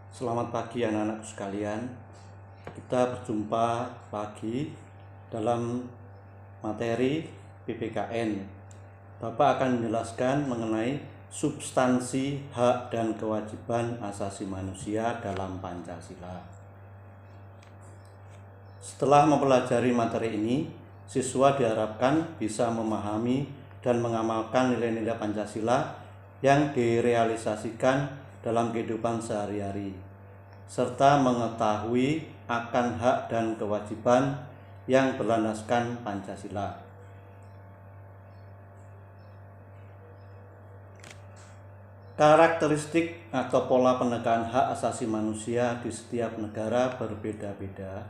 Selamat pagi anak-anak sekalian. Kita berjumpa lagi dalam materi PPKN. Bapak akan menjelaskan mengenai substansi hak dan kewajiban asasi manusia dalam Pancasila. Setelah mempelajari materi ini, siswa diharapkan bisa memahami dan mengamalkan nilai-nilai Pancasila yang direalisasikan dalam kehidupan sehari-hari, serta mengetahui akan hak dan kewajiban yang berlandaskan Pancasila. Karakteristik atau pola penegakan hak asasi manusia di setiap negara berbeda-beda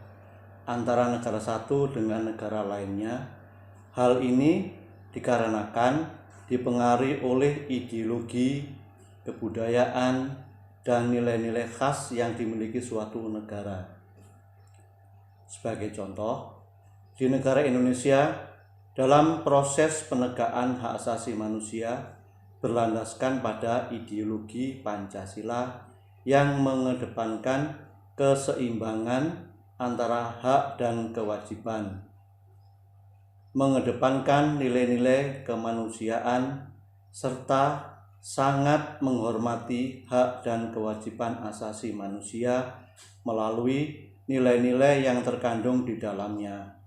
antara negara satu dengan negara lainnya. Hal ini dikarenakan dipengaruhi oleh ideologi, kebudayaan, dan nilai-nilai khas yang dimiliki suatu negara. Sebagai contoh, di negara Indonesia, dalam proses penegakan hak asasi manusia berlandaskan pada ideologi Pancasila yang mengedepankan keseimbangan antara hak dan kewajiban, mengedepankan nilai-nilai kemanusiaan, serta sangat menghormati hak dan kewajiban asasi manusia melalui nilai-nilai yang terkandung di dalamnya.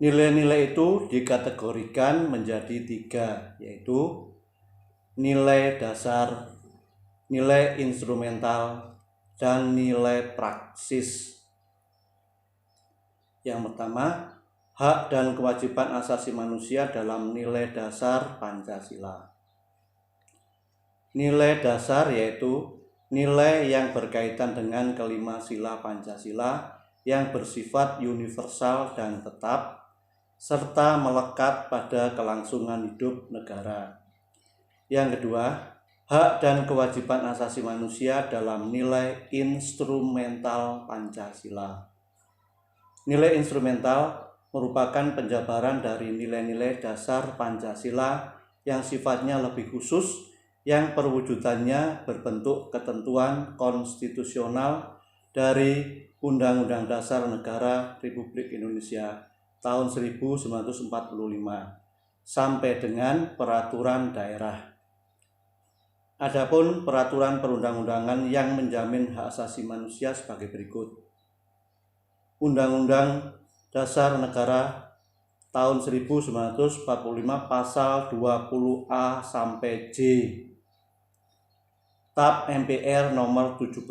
Nilai-nilai itu dikategorikan menjadi 3, yaitu nilai dasar, nilai instrumental, dan nilai praksis. Yang pertama, hak dan kewajiban asasi manusia dalam nilai dasar Pancasila. Nilai dasar yaitu nilai yang berkaitan dengan kelima sila Pancasila yang bersifat universal dan tetap, serta melekat pada kelangsungan hidup negara. Yang kedua, hak dan kewajiban asasi manusia dalam nilai instrumental Pancasila. Nilai instrumental merupakan penjabaran dari nilai-nilai dasar Pancasila yang sifatnya lebih khusus, yang perwujudannya berbentuk ketentuan konstitusional dari Undang-Undang Dasar Negara Republik Indonesia tahun 1945 sampai dengan peraturan daerah. Adapun peraturan perundang-undangan yang menjamin hak asasi manusia sebagai berikut. Undang-Undang Dasar Negara tahun 1945 pasal 20A sampai J. TAP MPR nomor 17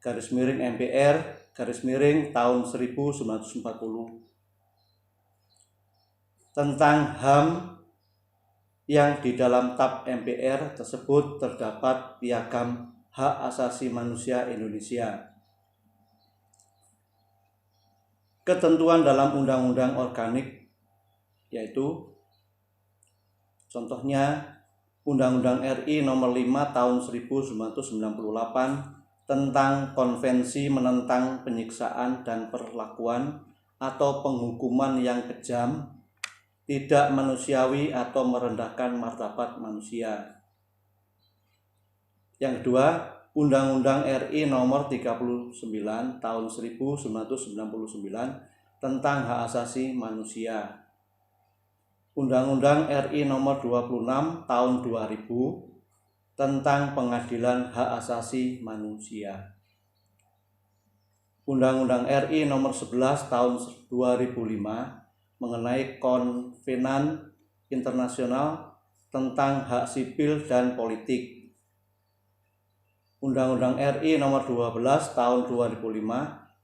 garis miring MPR garis miring tahun 1940 tentang HAM, yang di dalam TAP MPR tersebut terdapat piagam hak asasi manusia Indonesia. Ketentuan dalam undang-undang organik yaitu contohnya Undang-Undang RI nomor 5 tahun 1998 tentang konvensi menentang penyiksaan dan perlakuan atau penghukuman yang kejam, tidak manusiawi atau merendahkan martabat manusia. Yang kedua, Undang-Undang RI nomor 39 tahun 1999 tentang hak asasi manusia. Undang-Undang RI nomor 26 tahun 2000 tentang pengadilan hak asasi manusia. Undang-Undang RI nomor 11 tahun 2005 mengenai Konvenan Internasional tentang hak sipil dan politik. Undang-Undang RI nomor 12 tahun 2005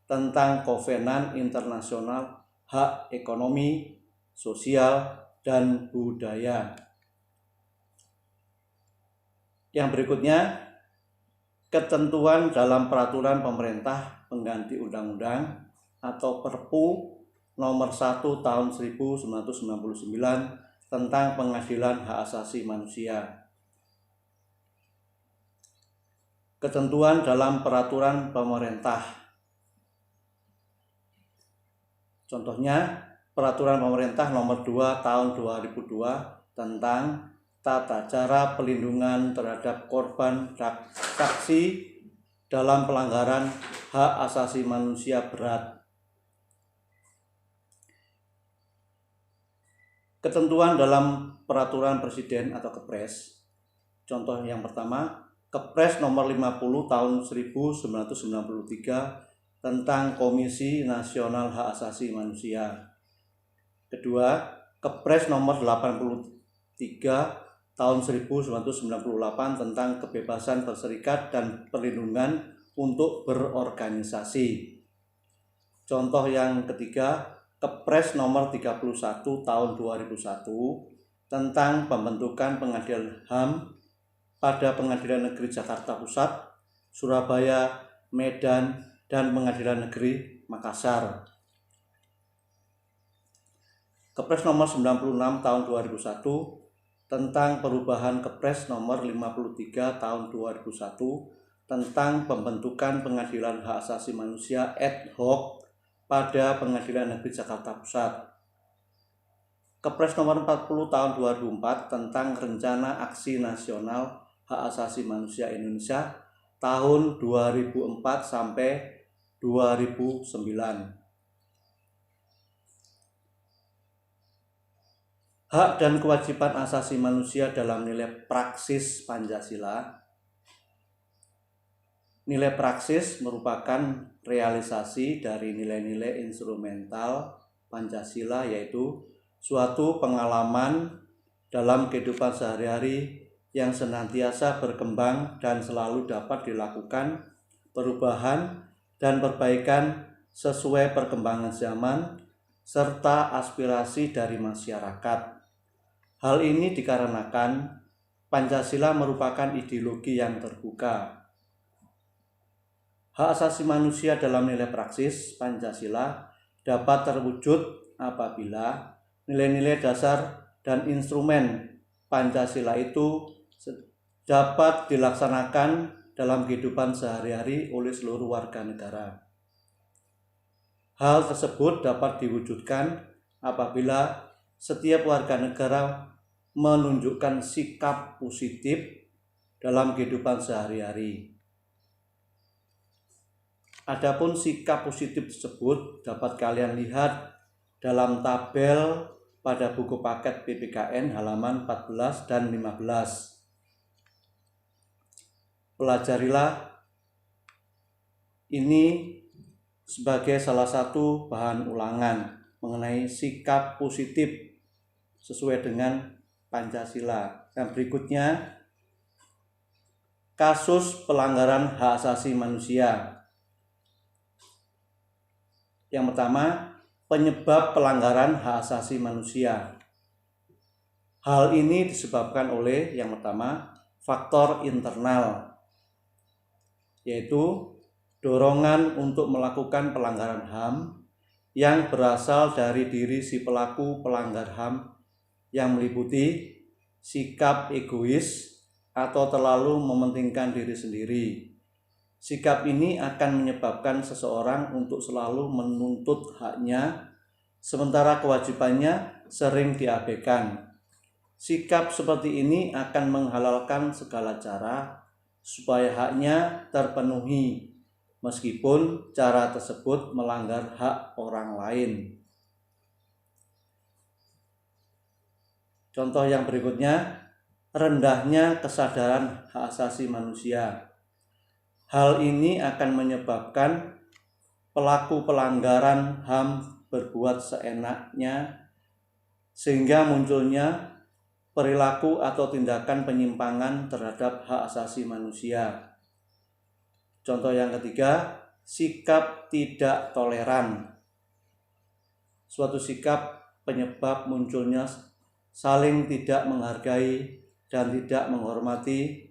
tentang Kovenan Internasional Hak Ekonomi, Sosial, dan Budaya. Yang berikutnya, ketentuan dalam peraturan pemerintah pengganti undang-undang atau Perpu nomor 1 tahun 1999 tentang pengadilan hak asasi manusia. Ketentuan dalam peraturan pemerintah. Contohnya, peraturan pemerintah nomor 2 tahun 2002 tentang tata cara pelindungan terhadap korban saksi dalam pelanggaran hak asasi manusia berat. Ketentuan dalam peraturan presiden atau Kepres. Contoh yang pertama, Kepres nomor 50 tahun 1993 tentang Komisi Nasional Hak Asasi Manusia. Kedua, Kepres nomor 83 tahun 1998 tentang kebebasan berserikat dan perlindungan untuk berorganisasi. Contoh yang ketiga, Kepres nomor 31 tahun 2001 tentang pembentukan pengadilan HAM pada Pengadilan Negeri Jakarta Pusat, Surabaya, Medan, dan Pengadilan Negeri Makassar. Kepres nomor 96 tahun 2001 tentang perubahan Kepres nomor 53 tahun 2001 tentang pembentukan Pengadilan Hak Asasi Manusia ad hoc pada Pengadilan Negeri Jakarta Pusat. Kepres nomor 40 tahun 2004 tentang Rencana Aksi Nasional Hak Asasi Manusia Indonesia tahun 2004 sampai 2009. Hak dan kewajiban asasi manusia dalam nilai praksis Pancasila. Nilai praksis merupakan realisasi dari nilai-nilai instrumental Pancasila, yaitu suatu pengalaman dalam kehidupan sehari-hari yang senantiasa berkembang dan selalu dapat dilakukan perubahan dan perbaikan sesuai perkembangan zaman serta aspirasi dari masyarakat. Hal ini dikarenakan Pancasila merupakan ideologi yang terbuka. Hak asasi manusia dalam nilai praksis Pancasila dapat terwujud apabila nilai-nilai dasar dan instrumen Pancasila itu dapat dilaksanakan dalam kehidupan sehari-hari oleh seluruh warga negara. Hal tersebut dapat diwujudkan apabila setiap warga negara menunjukkan sikap positif dalam kehidupan sehari-hari. Adapun sikap positif tersebut dapat kalian lihat dalam tabel pada buku paket PPKN halaman 14 dan 15. Pelajarilah ini sebagai salah satu bahan ulangan mengenai sikap positif sesuai dengan Pancasila. Dan berikutnya, kasus pelanggaran hak asasi manusia. Yang pertama, penyebab pelanggaran hak asasi manusia. Hal ini disebabkan oleh yang pertama, faktor internal, yaitu dorongan untuk melakukan pelanggaran HAM yang berasal dari diri si pelaku pelanggar HAM yang meliputi sikap egois atau terlalu mementingkan diri sendiri. Sikap ini akan menyebabkan seseorang untuk selalu menuntut haknya, sementara kewajibannya sering diabaikan. Sikap seperti ini akan menghalalkan segala cara supaya haknya terpenuhi, meskipun cara tersebut melanggar hak orang lain. Contoh yang berikutnya, rendahnya kesadaran hak asasi manusia. Hal ini akan menyebabkan pelaku pelanggaran HAM berbuat seenaknya sehingga munculnya perilaku atau tindakan penyimpangan terhadap hak asasi manusia. Contoh yang ketiga, sikap tidak toleran. Suatu sikap penyebab munculnya saling tidak menghargai dan tidak menghormati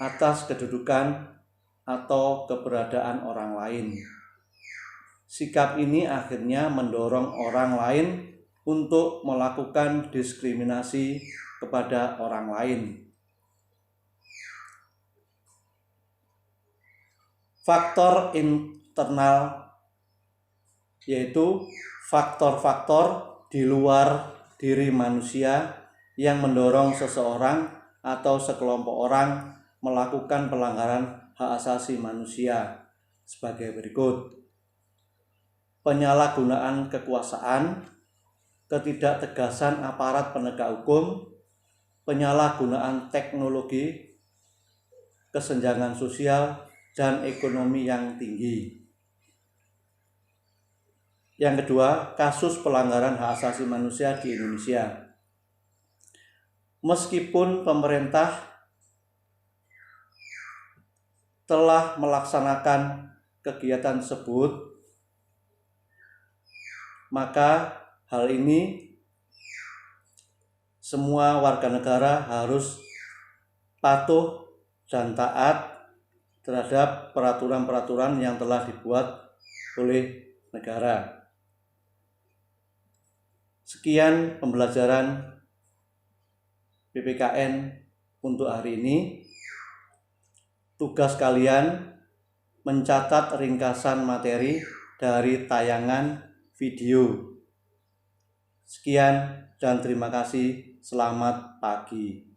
atas kedudukan atau keberadaan orang lain. Sikap ini akhirnya mendorong orang lain untuk melakukan diskriminasi kepada orang lain. Faktor internal yaitu faktor-faktor di luar diri manusia yang mendorong seseorang atau sekelompok orang melakukan pelanggaran hak asasi manusia sebagai berikut: penyalahgunaan kekuasaan, ketidaktegasan aparat penegak hukum, penyalahgunaan teknologi, kesenjangan sosial, dan ekonomi yang tinggi. Yang kedua, kasus pelanggaran hak asasi manusia di Indonesia. Meskipun pemerintah telah melaksanakan kegiatan tersebut, maka hal ini semua warga negara harus patuh dan taat terhadap peraturan-peraturan yang telah dibuat oleh negara. Sekian pembelajaran PPKN untuk hari ini. Tugas kalian mencatat ringkasan materi dari tayangan video. Sekian dan terima kasih. Selamat pagi.